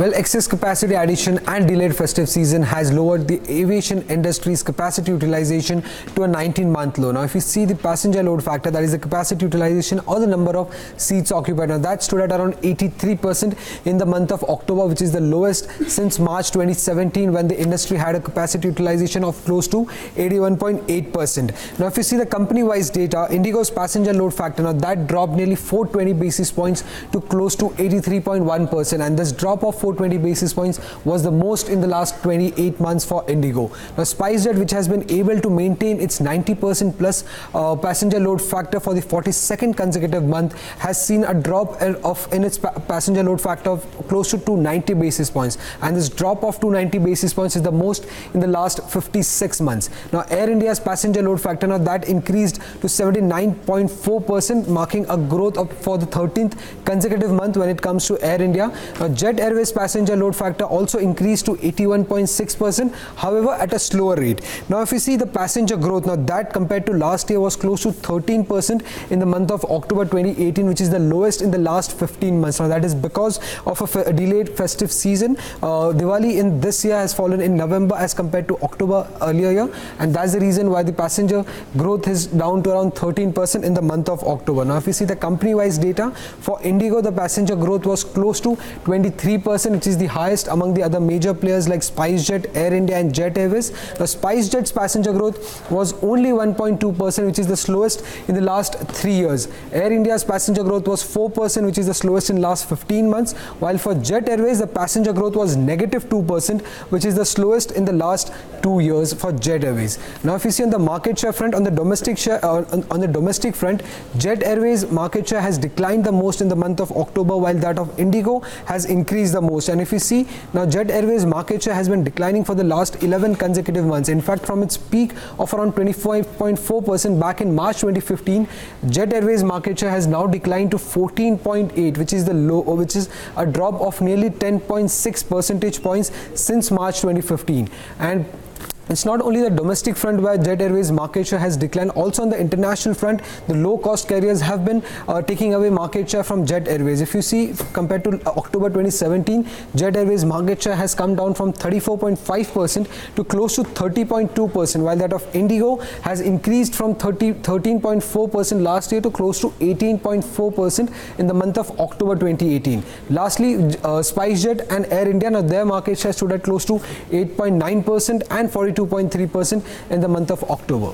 Well, excess capacity addition and delayed festive season has lowered the aviation industry's capacity utilization to a 19-month low. Now, if you see the passenger load factor, that is the capacity utilization or the number of seats occupied, now that stood at around 83% in the month of October, which is the lowest since March 2017, when the industry had a capacity utilization of close to 81.8%. Now, if you see the company-wise data, Indigo's passenger load factor, now that dropped nearly 420 basis points to close to 83.1%, and this drop of 420 basis points was the most in the last 28 months for Indigo. Now, SpiceJet, which has been able to maintain its 90% plus passenger load factor for the 42nd consecutive month, has seen a drop in its passenger load factor of close to 290 basis points, and this drop of 290 basis points is the most in the last 56 months. Now, Air India's passenger load factor, now that increased to 79.4%, marking a growth for the 13th consecutive month when it comes to Air India. Now, Jet Airways passenger load factor also increased to 81.6%, however at a slower rate. Now, if you see the passenger growth, now that compared to last year was close to 13% in the month of October 2018, which is the lowest in the last 15 months. Now, that is because of a delayed festive season. Diwali in this year has fallen in November as compared to October earlier year, and that's the reason why the passenger growth is down to around 13% in the month of October. Now, if you see the company-wise data, for Indigo, the passenger growth was close to 23%, which is the highest among the other major players like SpiceJet, Air India and Jet Airways. Now, SpiceJet's passenger growth was only 1.2%, which is the slowest in the last 3 years. Air India's passenger growth was 4%, which is the slowest in the last 15 months, while for Jet Airways, the passenger growth was negative 2%, which is the slowest in the last 2 years for Jet Airways. Now, if you see on the market share front, on the domestic front, Jet Airways market share has declined the most in the month of October, while that of Indigo has increased the most. And if you see now, Jet Airways market share has been declining for the last 11 consecutive months. In fact, from its peak of around 25.4% back in March 2015, Jet Airways market share has now declined to 14.8, which is the low, which is a drop of nearly 10.6 percentage points since March 2015. And it's not only the domestic front where Jet Airways market share has declined, also on the international front, the low-cost carriers have been taking away market share from Jet Airways. If you see, compared to October 2017, Jet Airways market share has come down from 34.5% to close to 30.2%, while that of Indigo has increased from 13.4% last year to close to 18.4% in the month of October 2018. Lastly, SpiceJet and Air India, now their market share stood at close to 8.9% and 42.3% in the month of October.